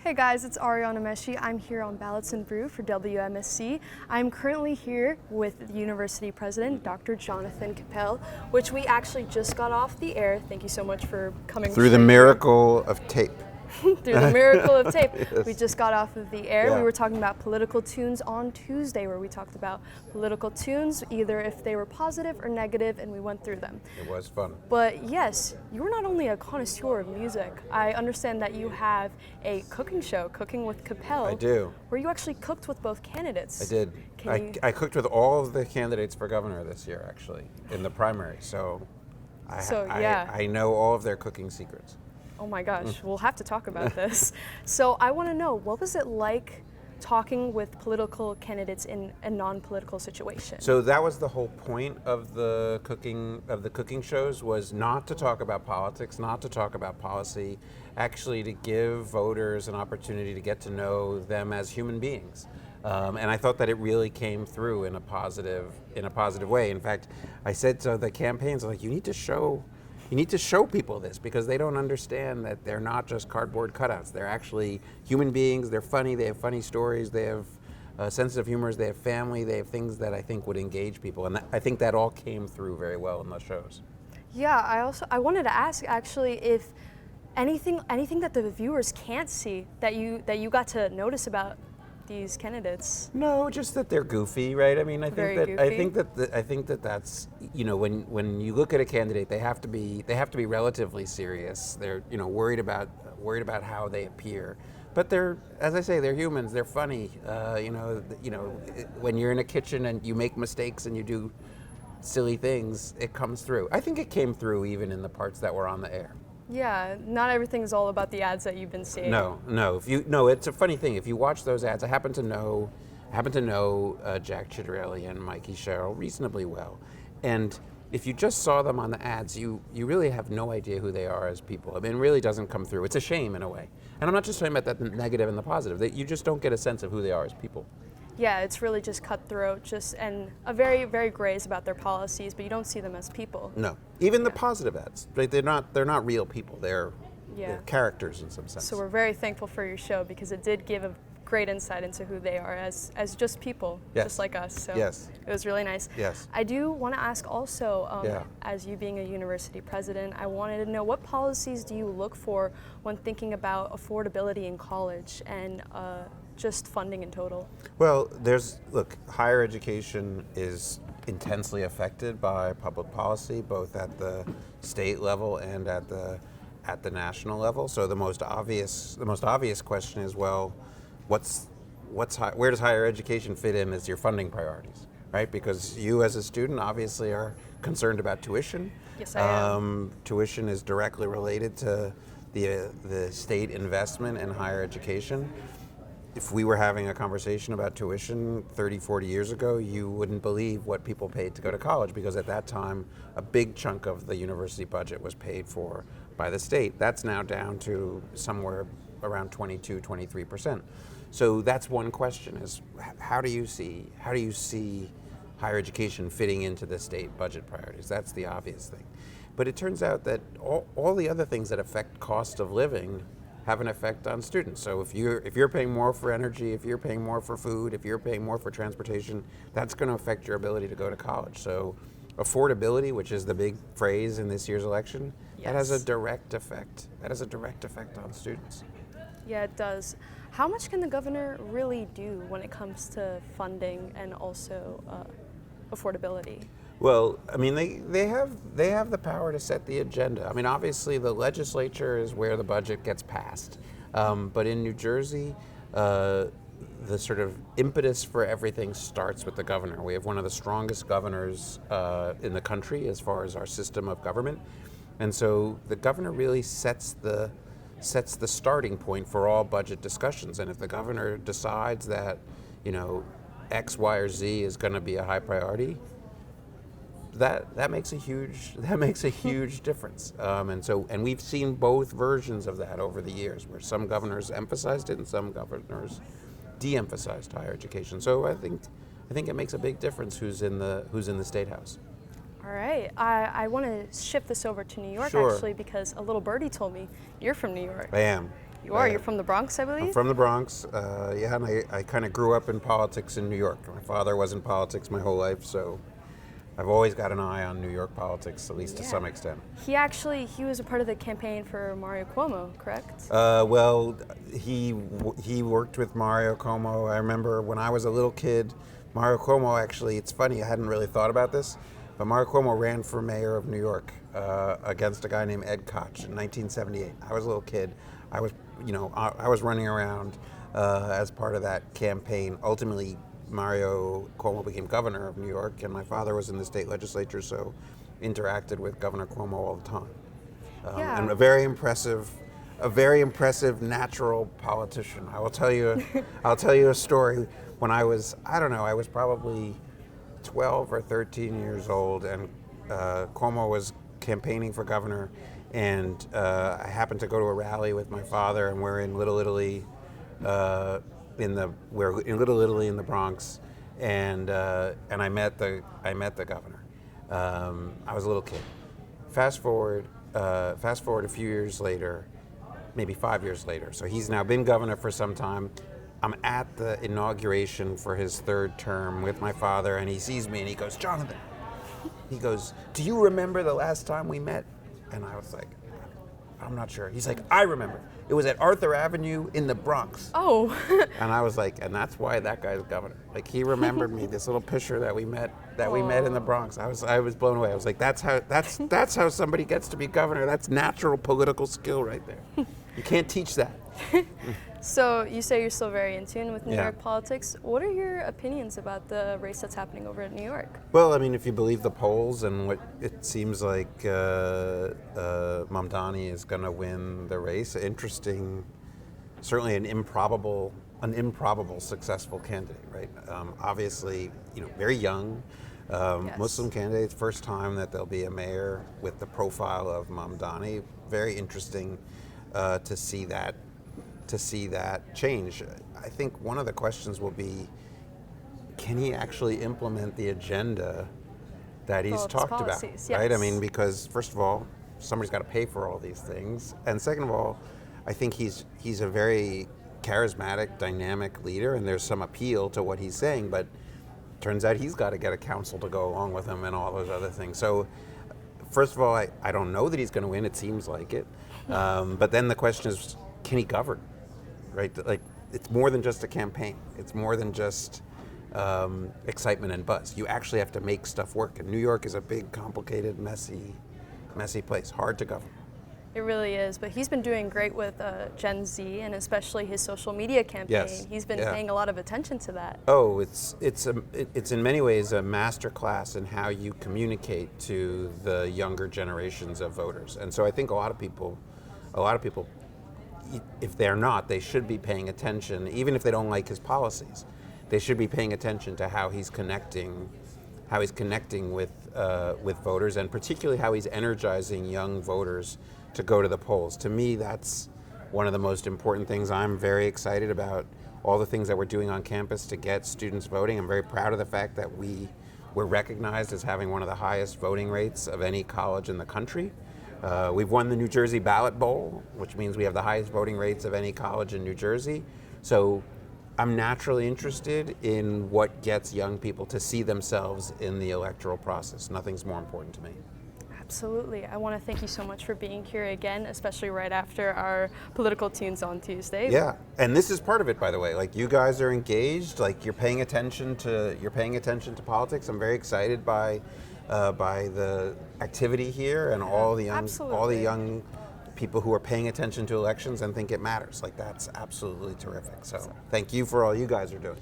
Hey guys, it's Ariana Meshi. I'm here on Ballots and Brew for WMSC. I'm currently here with the University President, Dr. Jonathan Koppell, which we actually just got off the air. Thank you so much for coming. Through the miracle of tape. Through the miracle of tape. Yes. We just got off of the air. Yeah. We were talking about political tunes on Tuesday, where we talked about political tunes, either if they were positive or negative, and we went through them. It was fun. But yes, you're not only a connoisseur of music. I understand that you have a cooking show, Cooking with Koppell. I do. Where you actually cooked with both candidates. I did. I cooked with all of the candidates for governor this year, actually, in the primary. So I know all of their cooking secrets. Oh my gosh, we'll have to talk about this. So I want to know, what was it like talking with political candidates in a non-political situation? So that was the whole point of the cooking shows, was not to talk about politics, not to talk about policy, actually to give voters an opportunity to get to know them as human beings. And I thought that it really came through in a positive way. In fact, I said to the campaigns, like, you need to show people this, because they don't understand that they're not just cardboard cutouts. They're actually human beings. They're funny. They have funny stories. They have sense of humor. They have family. They have things that I think would engage people. And I think that all came through very well in the shows. Yeah, I wanted to ask, actually, if anything that the viewers can't see that you got to notice about these candidates. No, just that they're goofy, right? I mean, I think that's, you know, when you look at a candidate, they have to be relatively serious. They're, you know, worried about how they appear, but they're, as I say, they're humans. They're funny. When you're in a kitchen and you make mistakes and you do silly things, it comes through. I think it came through even in the parts that were on the air. Yeah, not everything is all about the ads that you've been seeing. No. It's a funny thing. If you watch those ads, I happen to know Jack Citarelli and Mikey Sherrill reasonably well, and if you just saw them on the ads, you really have no idea who they are as people. I mean, it really doesn't come through. It's a shame in a way. And I'm not just talking about the negative and the positive. That you just don't get a sense of who they are as people. Yeah, it's really just cutthroat, and a very, very grays about their policies, but you don't see them as people. No, even the positive ads, right? They're not real people. They're characters in some sense. So we're very thankful for your show, because it did give a great insight into who they are as just people, just like us. So it was really nice. Yes. I do want to ask also, as you being a university president, I wanted to know, what policies do you look for when thinking about affordability in college and just funding in total? Well, higher education is intensely affected by public policy, both at the state level and at the national level. So the most obvious question is, well, where does higher education fit in as your funding priorities, right? Because you as a student obviously are concerned about tuition. Yes, I am. Tuition is directly related to the state investment in higher education. If we were having a conversation about tuition 30, 40 years ago, you wouldn't believe what people paid to go to college, because at that time, a big chunk of the university budget was paid for by the state. That's now down to somewhere around 22, 23%. So that's one question, is how do you see higher education fitting into the state budget priorities? That's the obvious thing. But it turns out that all the other things that affect cost of living have an effect on students. So if you're paying more for energy, if you're paying more for food, if you're paying more for transportation, that's going to affect your ability to go to college. So affordability, which is the big phrase in this year's election, that has a direct effect. That has a direct effect on students. Yeah, it does. How much can the governor really do when it comes to funding and also affordability? Well, I mean, they have the power to set the agenda. I mean, obviously the legislature is where the budget gets passed, but in New Jersey, the sort of impetus for everything starts with the governor. We have one of the strongest governors in the country as far as our system of government, and so the governor really sets the starting point for all budget discussions. And if the governor decides that, you know, X, Y, or Z is going to be a high priority, that makes a huge difference. And we've seen both versions of that over the years, where some governors emphasized it and some governors de-emphasized higher education. So I think it makes a big difference who's in the State House. All right, I want to shift this over to New York, Sure. actually, because a little birdie told me you're from New York. I am. You are? You're from the Bronx, I believe? I'm from the Bronx, yeah, and I kind of grew up in politics in New York. My father was in politics my whole life, so I've always got an eye on New York politics, at least to some extent. He was a part of the campaign for Mario Cuomo, correct? Well, he worked with Mario Cuomo. I remember when I was a little kid, Mario Cuomo actually, it's funny, I hadn't really thought about this, but Mario Cuomo ran for mayor of New York against a guy named Ed Koch in 1978. I was a little kid. I was running around as part of that campaign. Ultimately, Mario Cuomo became governor of New York, and my father was in the state legislature, so interacted with Governor Cuomo all the time. And a very impressive natural politician. I'll tell you a story. When I was probably 12 or 13 years old, and Cuomo was campaigning for governor, and I happened to go to a rally with my father, and we're in Little Italy. We're in Little Italy in the Bronx, and I met the governor. I was a little kid. Fast forward a few years later, maybe 5 years later. So he's now been governor for some time. I'm at the inauguration for his third term with my father, and he sees me and he goes, "Jonathan," he goes, "do you remember the last time we met?" And I was like, "I'm not sure." He's like, "I remember. It was at Arthur Avenue in the Bronx." Oh. And I was like, and that's why that guy's governor. Like, he remembered me, this little picture that we met in the Bronx. I was blown away. I was like, that's how somebody gets to be governor. That's natural political skill right there. You can't teach that. So you say you're still very in tune with New York politics. What are your opinions about the race that's happening over in New York? Well, I mean, if you believe the polls, and what it seems like Mamdani is going to win the race. Interesting, certainly an improbable successful candidate, right? Obviously, very young, Muslim candidate, first time that there'll be a mayor with the profile of Mamdani. Very interesting to see that change. I think one of the questions will be, can he actually implement the agenda that he's talked about, right? I mean, because first of all, somebody's got to pay for all these things, and second of all, I think he's a very charismatic, dynamic leader, and there's some appeal to what he's saying, but turns out he's got to get a council to go along with him and all those other things. So first of all, I don't know that he's going to win. It seems like it. But then the question is, can he govern? Right? Like, it's more than just a campaign. It's more than just excitement and buzz. You actually have to make stuff work. And New York is a big, complicated, messy place. Hard to govern. It really is, but he's been doing great with Gen Z, and especially his social media campaign. Yes. He's been paying a lot of attention to that. Oh, it's in many ways a master class in how you communicate to the younger generations of voters. And so I think a lot of people, if they're not, they should be paying attention, even if they don't like his policies. They should be paying attention to how he's connecting with voters, and particularly how he's energizing young voters to go to the polls. To me, that's one of the most important things. I'm very excited about all the things that we're doing on campus to get students voting. I'm very proud of the fact that we're recognized as having one of the highest voting rates of any college in the country. We've won the New Jersey Ballot Bowl, which means we have the highest voting rates of any college in New Jersey. So I'm naturally interested in what gets young people to see themselves in the electoral process. Nothing's more important to me. Absolutely. I want to thank you so much for being here again, especially right after our political tunes on Tuesday. Yeah, and this is part of it, by the way. Like, you guys are engaged. Like, you're paying attention to politics. I'm very excited by the activity here and all the young people who are paying attention to elections and think it matters. Like, that's absolutely terrific. So thank you for all you guys are doing.